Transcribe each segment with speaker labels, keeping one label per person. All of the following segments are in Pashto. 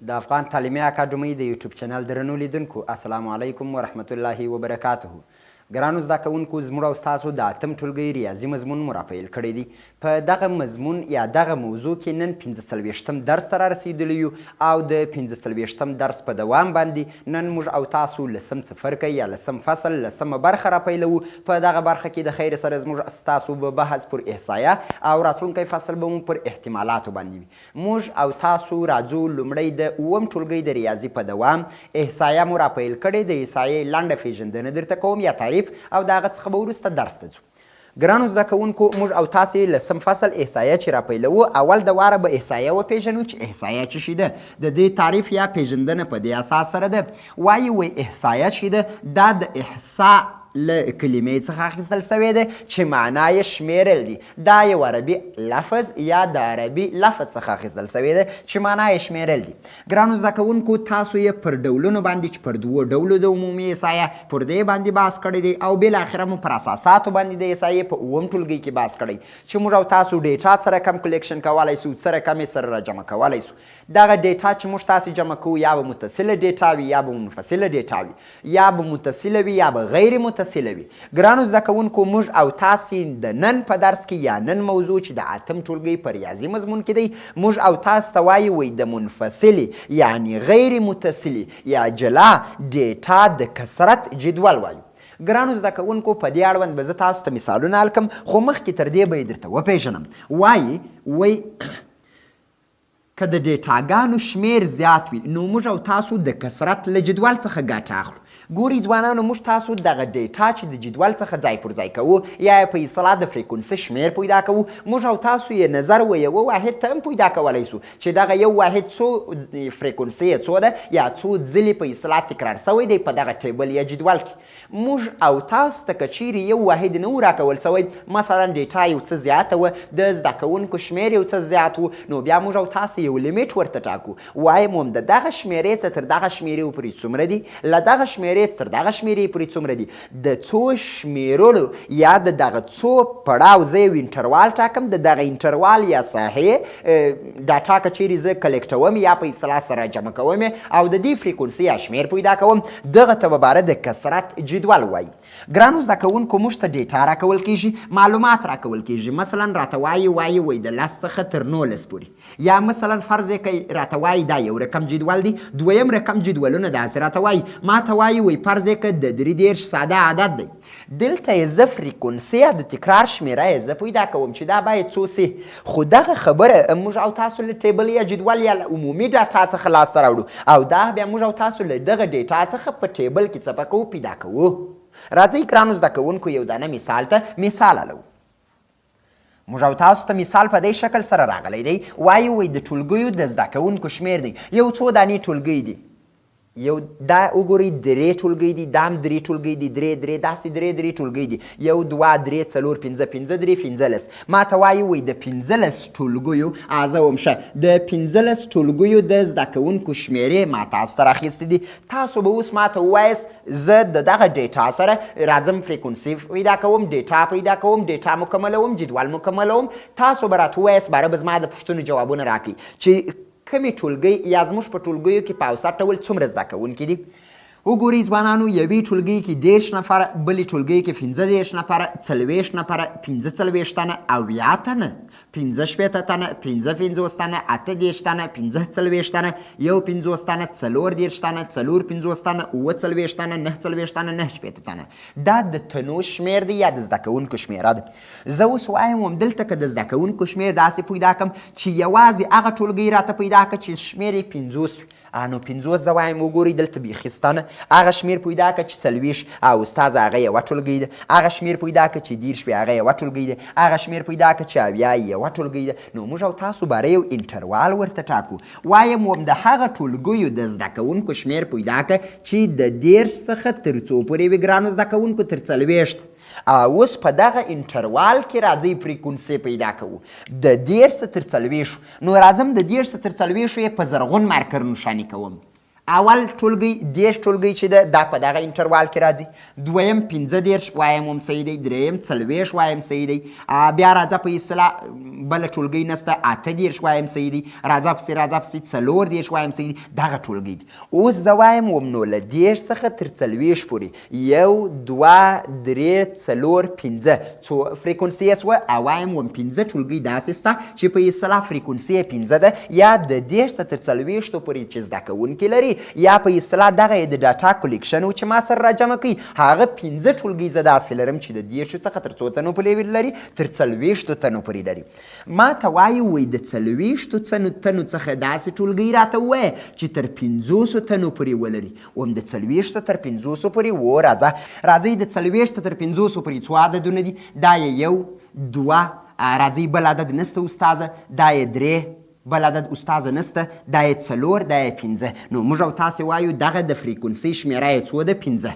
Speaker 1: د افغان تعلیمي اکاډمۍ د یوټیوب چینل درنو لیدونکو السلام علیکم ورحمت الله وبرکاته. ګرانو زده کوونکو، زموږ او ستاسو د اتم ټولګي ریاضي مضمون مو راپیل کړی دی. په دغه مضمون یا دغه موضوع کې نن 45م درس ته رارسېدلی یو او د 45م درس په دوام باندې نن موږ او تاسو لسم څپرکی یا لسم فصل لسمه برخه راپیلوو. په دغه برخه کې د خیر سره زموږ ستاسو به بحث پر احصایه او راتلونکی فصل به مو پر احتمالاتو باندې وي. موږ او تاسو راځو لومړی د اووم ټولګي د ریاضي په دوام احصایه مو راپیل کړې. د احصایې لنډه پیژندنه درته کوم یا تعریف او د هغه څخه به وروسته درس ته ځو. ګرانو زده کوونکو، موږ او تاسې لسم فصل احصایه چې راپیلوو، اول د واره به احصایه وپېژنو چې احصایه څه شی ده. د دې تعریف یا پیژندنه په دې اساس سره ده. وایي احصایه چې ده دا د احصا له کلمې څخه اخیستل سوی دی چې معنا یې شمیرل دی. دا یو عربي لفظ یا د عربي لفظ څخه اخیستل سوی دی چې معنا یې شمیرل دی. ګرانو زده کوونکو، تاسو یې پر ډولونو باندې چې پر دوو ډولو د عمومي احصایه پر دې باندې بحث کړی دی او بالاخره مو پر اساساتو باندې د احصایې په اووم ټولګي کې بحث کړی چې موږ او تاسو ډیټا سره کم کلیکشن کولی سو، سره کم یې سره راجمع کولی سو. دغه ډیټا چې موږ تاسې جمع کوو یا به متصله ډیټا وي یا به منفصله ډیټا وي، یا به متصله وي یا به غیر متصله وي. ګرانو زده کوونکو، موږ او تاسې د نن په درس کې یا نن موضوع چې د اتم ټولګي په ریاضي مضمون کې دی، موږ او تاسو ته وایي د منفصلې یعنی غیر متصلې یا جلا ډیټا د کثرت جدول وایو. ګرانو زده کوونکو، په دې اړوند به زه تاسو ته مثالونه حل کړم، خو مخکې تر دې به یې درته وپېژنم. وایي که د ډیټاګانو شمیر زیات وي نو موږ او تاسو د کثرت له جدول څخه ګټه اخلو. ګورئ ځوانانو، موږ تاسو دغه ډیټا چې د جدول څخه ځای پر ځای کوو یا په اصطلاح د فریکونسي شمیر پیدا کوو، موږ او تاسو یې نظر و یوه واحد ته هم پیدا کولی سو چې دغه یو واحد څو فریکونسي یې څو ده یا څو ځلې په اصطلاح تکرار سوی دی په دغه ټیبل یا جدول کې. موږ او تاسو ته که چیرې یو واحد نه و راکول سوی، مثلا ډیټا یو څه زیاته وه، د زده کوونکو شمیر یو څه زیات و، نو بیا موږ او تاسو یو لیمیټ ورته ټاکو. وایم هم د دغه شمیرې څخه تر دغه شمیرې پورې څومره دي، له دغه شمیرې تر دغه شمیرې پورې څومره دي. د څو شمیرلو یا د دغه څو پړاو زه یو انټروال ټاکم، د دغه انټروال یا ساحې ډاټا که چیرې زه کلیکټوم یا په اصطلاح سره جمع کوم او د دې فریکونسي یا شمیر پیدا کوم، دغه ته به باره د کثرت جدول وایي. ګرانو زده کوونکو، موږ ته ډیټا راکول کیږي، معلومات راکول کیږي. مثلا راته وایي د 10 څخه تر 19 پورې، یا مثلا فرض یې کوي راته وایي دا یو رقم جدول دی، دویم رقم جدولونه داسې راته وایي. ما ته وایي فرض یې که د 33 ساده عدد دی، دلته یې زه فریکونسي یا د تکرار شمیره یې زه پیدا کوم چې دا باید څو سي. خو دغه خبره موږ او تاسو له ټیبل یا جدول یا له عمومي ډاټا څخه لاسته راوړو او دا بیا موږ او تاسو له دغه ډیټا څخه په ټیبل کې څه کوو، پیدا کوو. راځئ ګرانو زده کوونکو، یو دانه مثال ته مثال حلوو. موږ او تاسو ته مثال په دې شکل سره راغلی دی. وایي د ټولګیو د زده کوونکو شمیر دی. یو څو دانې ټولګی دی، یو دا وګورئ 3 ټولګی دي، دا هم 3 ټولګی دي، 3 داسې 3 ټولګی دي، 1 2 3 4 5 5 3 15. ما ته وایي د 15 ټولګیو زه وم ښه د 15 ټولګیو د زده کوونکو شمیرې ما تاسو ته راخیستې دي. تاسو به اوس ما ته ووایاست زه د دغه ډیټا سره راځم فریکونسي پیدا کوم، ډیټا پیدا کوم، ډیټا مکملوم، جدول مکملوم. تاسو به راته ووایاست باره به زما د پوښتنو جوابونه راکړئ چې کمې ټولګۍ یا زموږ په ټولګیو کې په اوسط ډول څومره زده کوونکي دي. وګورئ ځوانانو، یوې ټولګۍ کې 30 نفره، بلې ټولګۍ کې 15 نفره، 40 نفره، 45 تنه، 80 تنه، 65 تنه، 55 تنه، 38 تنه، 45 تنه، 51 تنه، 40 تنه، 54 تنه، 49 تنه، 49 تنه، 49 تنه. دا د تنو شمیر دی یا د زده کوونکو شمیره ده. زه اوس وایم دلته که د زده کوونکو شمیر داسې پیدا کړم چې یوازې هغه ټولګۍ راته پیدا کړه چې شمیر یې 50 نو 50 زه وایم وګورئ دلته بیخي ستانه هغه شمیر پیدا کړه چې 40 او استاد هغه یوه ټولګۍ ده، هغه شمیر پیدا کړه چې 30 وي هغه یوه ټولګۍ ده، هغه شمیر پیدا کړه چې 70 یوه ټولګۍ ده. نو موږ او تاسو باره یو انټروال ورته ټاکو. وایم د هغه ټولګیو د زده کوونکو شمیر پیدا کړه چې د 30 څخه تر څو پورې وي ګرانو زده کوونکو، تر 40. اوس په دغه انټروال کې راځئ فریکونسي پیدا کوو د 30 تر 40. نو راځم د 30 تر 40 یې په زرغون مارکر نښاني کوم. اول ټولګي 10 ټولګي چې ده دا په دغه انټروال کې راځي. دویم 15 وایم هم صحیح دی. دریم 40 وایم صحیح دی. بیا راځه په اصطلاح بله ټولګي نسته 18 وایم صحیح دی. راځه پسې 40 وایم صحیح دی. دغه ټولګي دي. اوس زه وایم نو له 10 څخه تر 40 پورې 1 2 3 4 5 څو فریکونسي یې سوه. وایم 15 ټولګي داسې سته چې په اصطلاح فریکونسي یې 15 ده. یا د 10 څخه تر 40 پورې چې زده کوونکي لري یا په اصطلاح دغه یې د ډاټا کلیکشن و چې ما سره راجمع کوي هغه 15 ټولګي زه داسې لرم چې د 10 څخه تر څو تنو پورې لري تر 40 تنو پورې لري. ما ته وایي د 40 تنو څخه داسې ټولګي راته ووایه چې تر 500 تنو پورې ولري. وم د 40 تر 500 پورې و راځئ د 40 تر 500 پورې څو عددونه دي. دا یې 1 2 راځئ بل عدد نسته استاذه. دا یې 3 بل عدد استاذه نسته. دا یې 4 دا یې 5. نو موږ او تاسې وایو دغه د فریکونسي شمیره یې څو ده 15.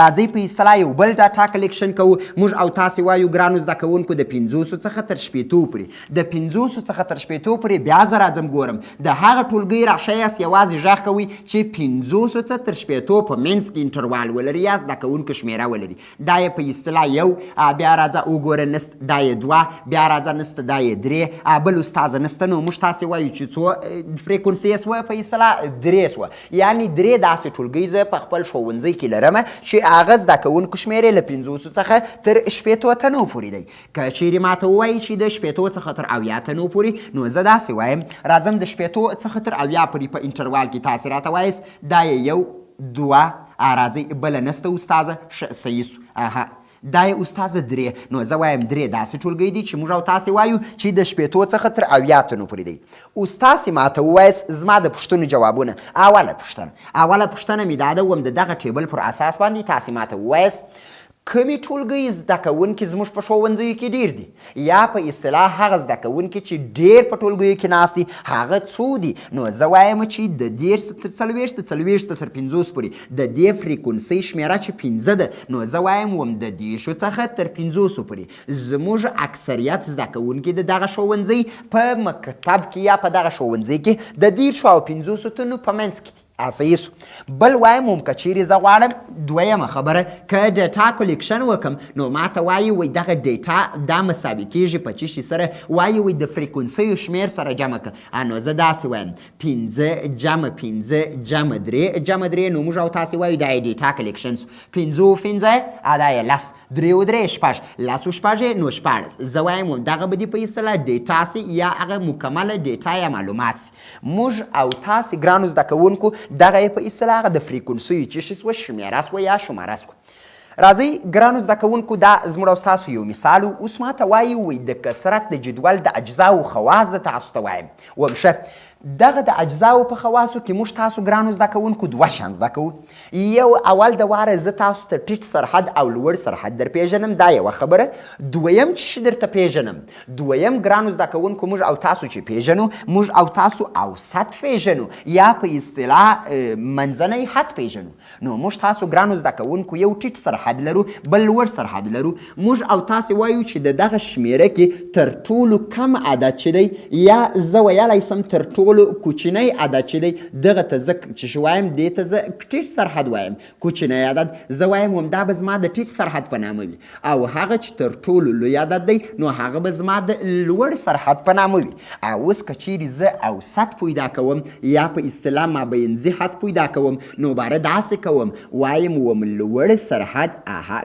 Speaker 1: راځئ په اصطلاح یو بل ډاټا کلیکشن کوو. موږ او تاسې وایو ګرانو زده کوونکو د 500 څخه تر 80 پورې. د 500 څخه تر 80 پورې بیا زه راځم ګورم د هغه ټولګۍ راشئ یاست یوازې غږ کوئ چې 500 څخه تر 80 په منځ کې انټروال ولري یا زده کوونکو شمیره ولري. دا یې په اصطلاح 1 بیا راځه وګوره نست. دا یې 2 بیا راځه نسته. دا یې 3 بل استاذه نسته. نو موږ تاسې وایو چې څو فریکونسي یې سوه په اصطلاح 3 سوه. یعنې 3 داسې ټولګۍ زه په خپل ښوونځي کې لرم چې هغه زده کوونکو شمېرې له 500 څخه تر 80 تنو پورې دی. که چیرې ماته ووایي چې د 80 څخه تر 80 تنو پورې نو زه داسې وایم راځم د 80 څخه تر 80 پورې په انټروال کې تاسې راته وایاست. دا یې 1 2 راځئ بله نسته استاذه صحیح سو. دا یې استاذه 3. نو زه وایم 3 داسې ټولګۍ دي چې موږ او تاسې وایو چې د 80 څخه تر 80 تنو پورې دی. اوس تاسې ماته ووایاست زما د پوښتنو جوابونه. اوله پوښتنه مې دا ده وم د دغه ټیبل پر اساس باندې تاسې ماته ووایاست کومې ټولګۍ زده کوونکي زموږ په ښوونځیو کې ډېر دي یا په اصطلاح هغه زده کوونکي چې ډېر په ټولګیو کې ناست دي هغه څو دي. نو زه وایم چې د 10 تر 40 د 40 تر 50 پورې د دې فریکونسۍ شمېره چې 15 ده نو زه وایم وم د 10 څخه تر 50 پورې زموږ اکثریت زده کوونکي د دغه ښوونځي په مکتب کې یا په دغه ښوونځي کې د 10 او 50 تنو په منځ کې صحیح سو. بل وایم هم که چیرې زه غواړم دویمه خبره که ډیټا کلیکشن وکم نو ماته وایي وایي دغه ډیټا دا مساوي کېږي په څه شي سره وایي وایي د فریکونسیو شمېر سره جمع که. نو زه داسې وایم 5 جمع 5 جمع 3 جمع 3 نو موږ او تاسې وایو دا یې ډیټا کلیکشن سو. 5 او 5 دا یې 10 3 او 3 شپږ 10 او شپږ نو 14. زه وایم دغه به دې په اصطلاح ډیټا سي یا هغه مکمله ډیټا یا معلومات سي. موږ او تاسې ګرانو زده کوونکو دغه په اصطلاح د فریکونسیو چې شي سوه شمېره سوه یا شماره سوه. راځئ ګرانو زده کوونکو دا زموږ او ستاسو یو مثال و. اوس ماته وایي د کثرت د جدول د اجزاو خواص زه تاسو ته وایم. وم ښه دغه د اجزاو په خواصو کې موږ تاسو ګرانو زده کوونکو 2 شیان زده کوو. یو اول د واره زه تاسو ته ټیټ سرحد او لوړ سرحد در پیژنم دا یوه خبره. دویم چې درته پیژنم دویم ګرانو زده کوونکو موږ او تاسو چې پیژنو موږ او تاسو اوسط پیژنو یا په اصطلاح منځنی حد پیژنو. نو موږ تاسو ګرانو زده کوونکو یو ټیټ سرحد لرو بل لوړ سرحد لرو. موږ او تاسې وایو چې د دغه شمېره کې تر ټولو کم عدد چې دی یا زه ویلی سم تر ټولو کوچنی عدد چې دی دغه ته زه چې وایم دې ته زه ټیټ سرحد وایم. کوچنی عدد زه وایم همدا به زما د ټیټ سرحد په نامه وي او هغه چې تر ټولو لوی عدد دی نو هغه به زما د لوړ سرحد په نامه وي. اوس که چیرې زه اوسط پیدا کوم یا په اصطلاح مابینځي حد پیدا کوم نو باره داسې کوم وایم وم لوړ سرحد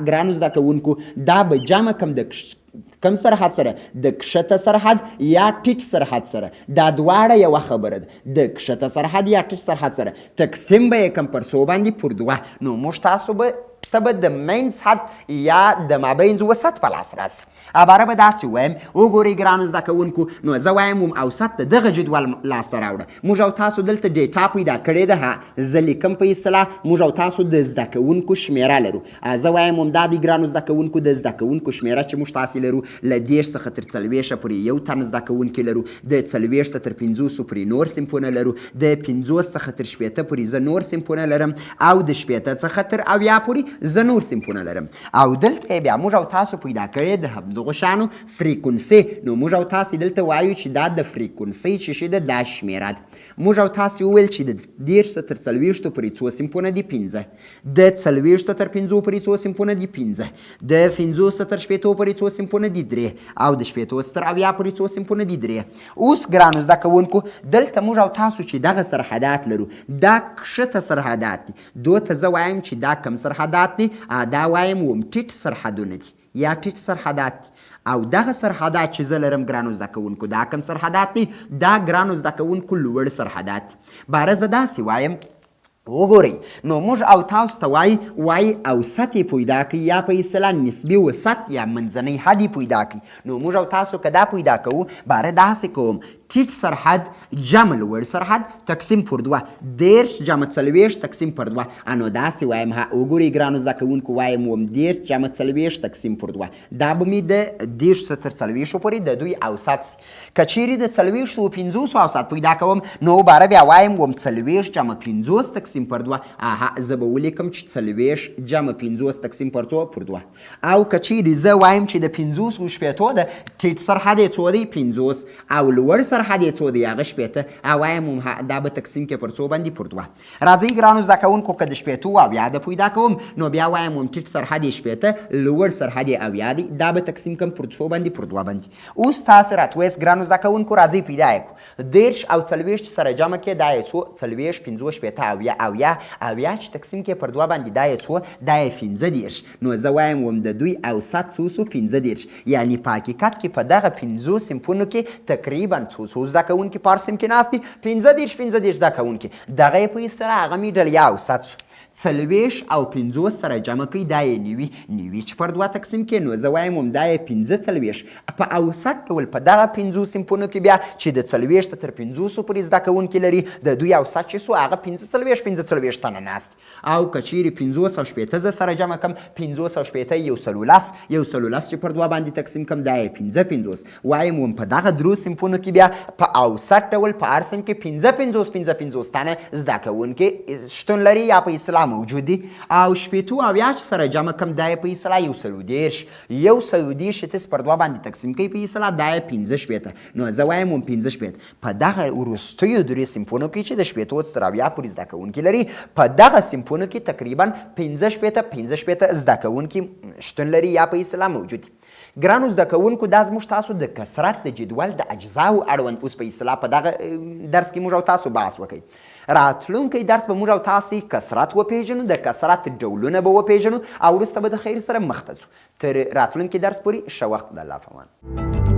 Speaker 1: ګرانو زده کوونکو دا به جمع کم د کم سرحد سره د کښته سرحد یا ټیټ سرحد سره. دا دواړه یوه خبره ده. د کښته سرحد یا ټیټ سرحد سره تقسیم به یې کم پر څو باندې پر 2. نو موږ تاسو به ته به د منځ حد یا د مابینځ وسط په لاس راسي. عباره به داسې ووایم وګورئ ګرانو زده کوونکو نو زه وایم وم اوسط د دغه جدول لاسته راوړه. موږ او تاسو دلته ډیټا پیدا کړې ده زه لیکم په اصطلاح موږ او تاسو د زده کوونکو شمېره لرو. زه وایم همدا دی ګرانو زده کوونکو د زده کوونکو شمېره چې موږ تاسې لرو له 10 څخه تر 40 پورې یو تن زده کوونکي لرو. د 40 څخه تر 50 پورې نور صنفونه لرو. د 50 څخه تر 80 پورې زه نور صنفونه لرم او د 80 څخه تر 80 پورې زه نور صنفونه لرم او دلته بیا موږ او تاسو پیدا کړی د همدغو شیانو فریکونسي. نو موږ او تاسو دلته وایو چې دا د فریکونسي چې شي د دا شمیره ده. موږ او تاسو وویل چې د 30 تر 40 پورې څو صنفونه دي 15، د 40 تر 50 پورې څو صنفونه دي 15، د 50 تر 60 پورې څو صنفونه دي 3 او د 60 تر 80 پورې څو صنفونه دي 3. اوس ګرانو زده کوونکو دلته موږ او تاسو چې دغه سرحدات لرو دا کښته سرحدات دي. دوی ته زه وایم چې دا کم سرحدات دي؟ دا وایم وم ټیټ سرحدونه دي یا ټیټ سرحدات دي. او دغه سرحدات چې زه لرم ګرانو زده کوونکو دا کم سرحدات دي؟ دا ګرانو زده کوونکو لوړ سرحدات دي. باره زه داسې وایم وګورئ نو موږ او تاسو ته وایي اوسط یې پیدا کړئ یا په اصطلاح نسبي وسط یا منځنی حد یې پیدا کړئ. نو موږ او تاسو که دا پیدا کوو باره داسې کوم ټیټ سرحد جمع لوړ سرحد تقسیم پر 2 30 جمع 40 تقسیم پر 2. نو داسې وایم وګورئ ګرانو زده کوونکو وایم وم 30 جمع 40 تقسیم پر 2 دا به مې د 30 تر 40 پورې د دوی اوسط سي. که چیرې د 40 و 50 اوسط پیدا کوم نو باره بیا وایم وم 40 جمع 50 تقسیم پر 2. زه به ولیکم چې 40 جمع 50 تقسیم پر 2 او که چیرې زه وایم چې د 50 و شپېتو د ټیټ سرحد یې څو دی 50 او لوړ سرحد یې څو دی هغه شپېته وایم دا به تقسیم کې پر 2 باندې پر 2. راځئ ګرانو زده کوونکو که د شپېتو او اویا د پیدا کوم نو بیا وایم وم ټیټ سرحد یې شپېته لوړ سرحد یې اویا دی دا به تقسیم کړم پر 2 باندې پر 2 باندې. اوس تاسې راتویست ګرانو زده کوونکو راځئ پیدا یې کړو 30 او 40 سره جمع کې دا یې څو 40 50 شپېته اویا چې تقسیم کې پر 2 باندې دا یې څو دا یې 15. نو زه وایم وم د دوی اوسط څو سو 15 یعنی په حقیقت کې په دغه 50 صنفونو کې تقریبا څو زده کوونکي په هر صنف کې ناست دي 15 زده کوونکي دغه یې په اصطلاح هغه مې ډلیا اوسط سو. 40 او 50 سره جمع کوي دا یې 90 چې پر 2 تقسیم کې نو زه وایم هم دا یې 45 په اوسط ډول په دغه 50 صنفونو کې بیا چې د 40 تر 50 پورې زده کوونکي لري د دوی اوسط چې سو هغه 45 تنه ناست. او که چیرې 50 او شپېته زه سره جمع کړم 50 او شپېته یو څلورلس چې پر 2 باندې تقسیم کړم دا یې 50 وایم هم په دغه درو صنفونو کې بیا په اوسط ډول په هر صنف کې 50 تنه زده کوونکي شتون لري یا په اصطلاح موجود دي. او شپېتو اویا چې سره جمع کړم دا یې په اصطلاح یو سلو دېرش چې تاسې پر 2 باندې تقسیم کوي په اصطلاح دا یې 15 شپېته. نو زه وایم هم 15 شپېته په دغه وروستیو درې صنفونو کې چې د شپېتو تر اویا پورې زده کوونکي لري په دغه صنفونو کې تقریبا 15 شپېته زده کوونکي شتون لري یا په اصطلاح موجود دي. ګرانو زده کوونکو دا زموږ تاسو د کثرت د جدول د اجزاو اړوند اوس په اصطلاح په دغه درس کې موږ او تاسو بحث وکړئ. راتلونکی درس به موږ او تاسې کثرت وپېژنو د کثرت ډولونه به وپېژنو او وروسته به د خیر سره مخ ته ځو. تر راتلونکي درس پورې ښه وخت د الله په امان.